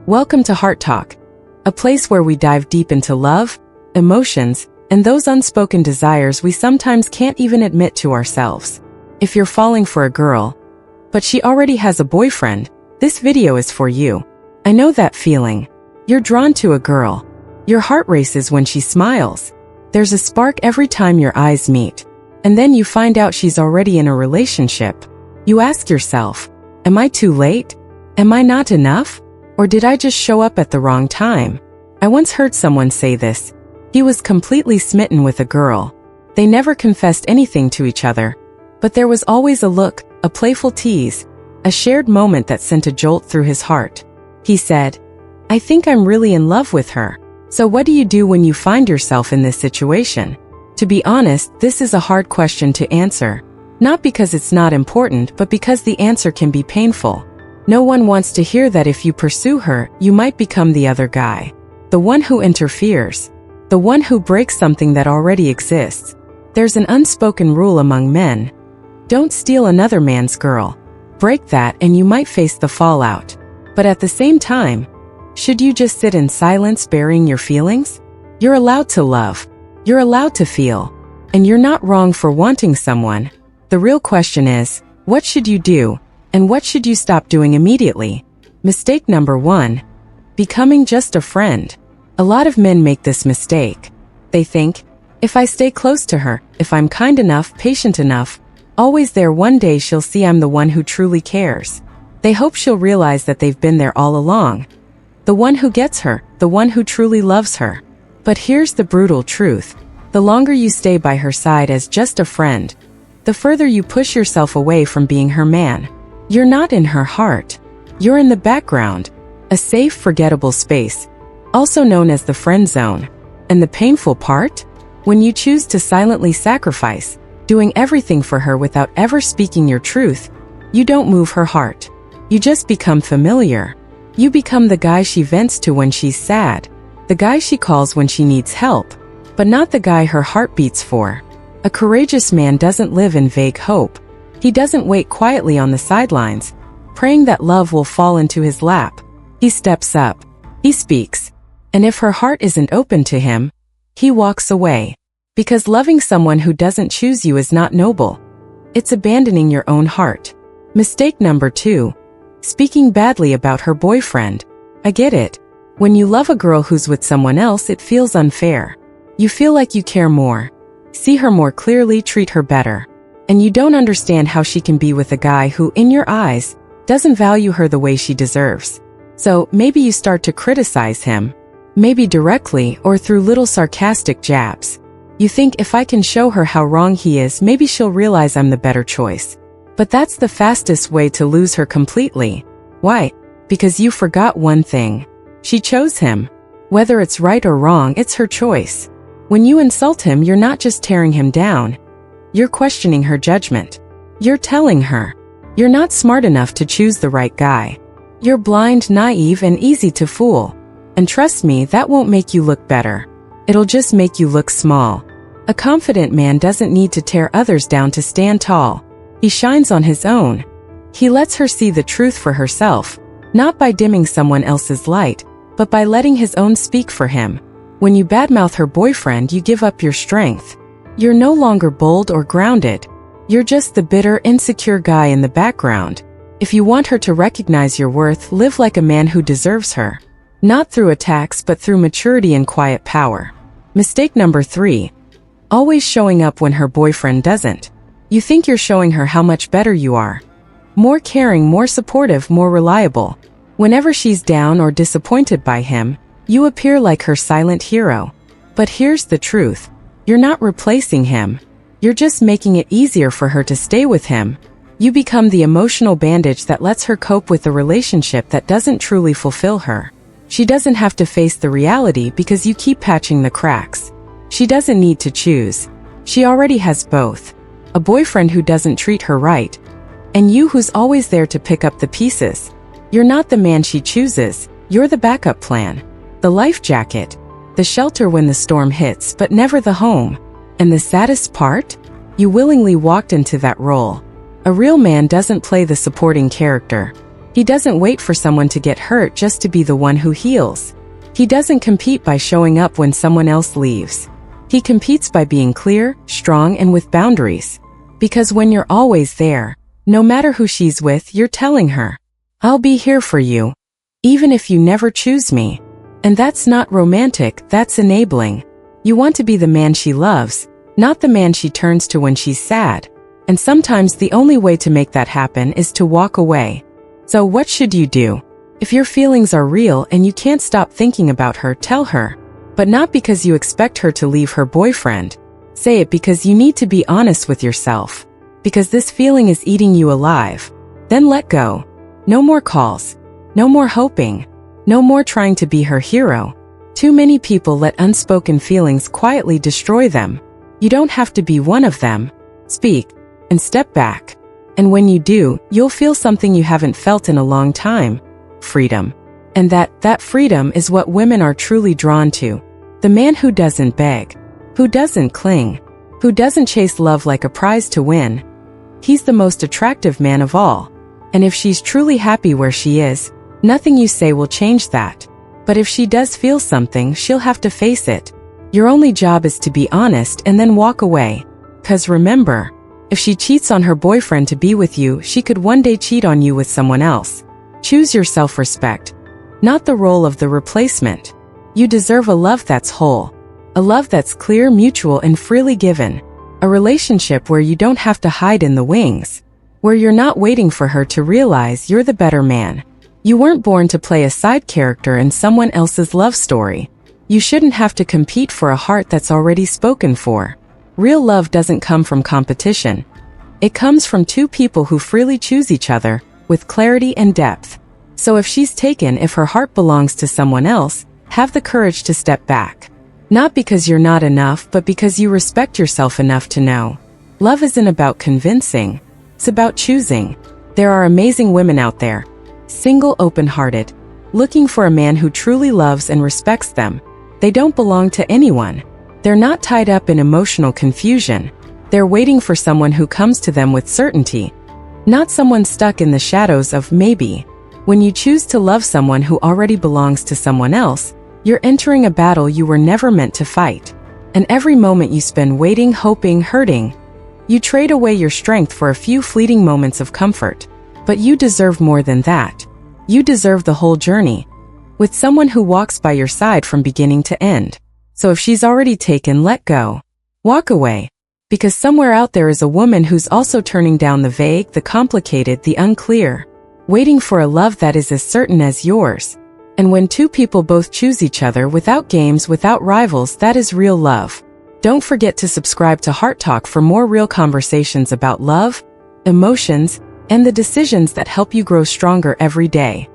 Welcome to Heart Talk, a place where we dive deep into love, emotions, and those unspoken desires we sometimes can't even admit to ourselves. If you're falling for a girl, but she already has a boyfriend, this video is for you. I know that feeling. You're drawn to a girl. Your heart races when she smiles. There's a spark every time your eyes meet. And then you find out she's already in a relationship. You ask yourself, am I too late? Am I not enough? Or did I just show up at the wrong time? I once heard someone say this. He was completely smitten with a girl. They never confessed anything to each other. But there was always a look, a playful tease, a shared moment that sent a jolt through his heart. He said, I think I'm really in love with her. So what do you do when you find yourself in this situation? To be honest, this is a hard question to answer. Not because it's not important, but because the answer can be painful. No one wants to hear that if you pursue her, you might become the other guy. The one who interferes. The one who breaks something that already exists. There's an unspoken rule among men. Don't steal another man's girl. Break that and you might face the fallout. But at the same time, should you just sit in silence burying your feelings? You're allowed to love. You're allowed to feel. And you're not wrong for wanting someone. The real question is, what should you do, and what should you stop doing immediately? Mistake number 1. Becoming just a friend. A lot of men make this mistake. They think, if I stay close to her, if I'm kind enough, patient enough, always there, one day she'll see I'm the one who truly cares. They hope she'll realize that they've been there all along. The one who gets her, the one who truly loves her. But here's the brutal truth. The longer you stay by her side as just a friend, the further you push yourself away from being her man. You're not in her heart. You're in the background, a safe, forgettable space, also known as the friend zone. And the painful part? When you choose to silently sacrifice, doing everything for her without ever speaking your truth, you don't move her heart. You just become familiar. You become the guy she vents to when she's sad, the guy she calls when she needs help, but not the guy her heart beats for. A courageous man doesn't live in vague hope. He doesn't wait quietly on the sidelines, praying that love will fall into his lap. He steps up. He speaks. And if her heart isn't open to him, he walks away. Because loving someone who doesn't choose you is not noble. It's abandoning your own heart. Mistake number 2. Speaking badly about her boyfriend. I get it. When you love a girl who's with someone else, it feels unfair. You feel like you care more, see her more clearly, treat her better. And you don't understand how she can be with a guy who, in your eyes, doesn't value her the way she deserves. So maybe you start to criticize him. Maybe directly or through little sarcastic jabs. You think, if I can show her how wrong he is, maybe she'll realize I'm the better choice. But that's the fastest way to lose her completely. Why? Because you forgot one thing. She chose him. Whether it's right or wrong, it's her choice. When you insult him, you're not just tearing him down. You're questioning her judgment. You're telling her, you're not smart enough to choose the right guy. You're blind, naive, and easy to fool. And trust me, that won't make you look better. It'll just make you look small. A confident man doesn't need to tear others down to stand tall. He shines on his own. He lets her see the truth for herself, not by dimming someone else's light, but by letting his own speak for him. When you badmouth her boyfriend, you give up your strength. You're no longer bold or grounded. You're just the bitter, insecure guy in the background. If you want her to recognize your worth, live like a man who deserves her. Not through attacks, but through maturity and quiet power. Mistake number 3. Always showing up when her boyfriend doesn't. You think you're showing her how much better you are. More caring, more supportive, more reliable. Whenever she's down or disappointed by him, you appear like her silent hero. But here's the truth. You're not replacing him. You're just making it easier for her to stay with him. You become the emotional bandage that lets her cope with a relationship that doesn't truly fulfill her. She doesn't have to face the reality because you keep patching the cracks. She doesn't need to choose. She already has both. A boyfriend who doesn't treat her right, and you who's always there to pick up the pieces. You're not the man she chooses. You're the backup plan. The life jacket. The shelter when the storm hits, but never the home. And the saddest part? You willingly walked into that role. A real man doesn't play the supporting character. He doesn't wait for someone to get hurt just to be the one who heals. He doesn't compete by showing up when someone else leaves. He competes by being clear, strong, and with boundaries. Because when you're always there, no matter who she's with, you're telling her, I'll be here for you, even if you never choose me. And that's not romantic, that's enabling. You want to be the man she loves, not the man she turns to when she's sad. And sometimes the only way to make that happen is to walk away. So what should you do? If your feelings are real and you can't stop thinking about her, tell her. But not because you expect her to leave her boyfriend. Say it because you need to be honest with yourself. Because this feeling is eating you alive. Then let go. No more calls. No more hoping. No more trying to be her hero. Too many people let unspoken feelings quietly destroy them. You don't have to be one of them. Speak. And step back. And when you do, you'll feel something you haven't felt in a long time. Freedom. And that freedom is what women are truly drawn to. The man who doesn't beg. Who doesn't cling. Who doesn't chase love like a prize to win. He's the most attractive man of all. And if she's truly happy where she is, nothing you say will change that. But if she does feel something, she'll have to face it. Your only job is to be honest and then walk away. 'Cause remember, if she cheats on her boyfriend to be with you, she could one day cheat on you with someone else. Choose your self-respect, not the role of the replacement. You deserve a love that's whole. A love that's clear, mutual, and freely given. A relationship where you don't have to hide in the wings. Where you're not waiting for her to realize you're the better man. You weren't born to play a side character in someone else's love story. You shouldn't have to compete for a heart that's already spoken for. Real love doesn't come from competition. It comes from two people who freely choose each other, with clarity and depth. So if she's taken, if her heart belongs to someone else, have the courage to step back. Not because you're not enough, but because you respect yourself enough to know. Love isn't about convincing. It's about choosing. There are amazing women out there. Single, open-hearted. Looking for a man who truly loves and respects them. They don't belong to anyone. They're not tied up in emotional confusion. They're waiting for someone who comes to them with certainty. Not someone stuck in the shadows of maybe. When you choose to love someone who already belongs to someone else, you're entering a battle you were never meant to fight. And every moment you spend waiting, hoping, hurting, you trade away your strength for a few fleeting moments of comfort. But you deserve more than that. You deserve the whole journey. With someone who walks by your side from beginning to end. So if she's already taken, let go. Walk away. Because somewhere out there is a woman who's also turning down the vague, the complicated, the unclear. Waiting for a love that is as certain as yours. And when two people both choose each other without games, without rivals, that is real love. Don't forget to subscribe to Heart Talk for more real conversations about love, emotions, and the decisions that help you grow stronger every day.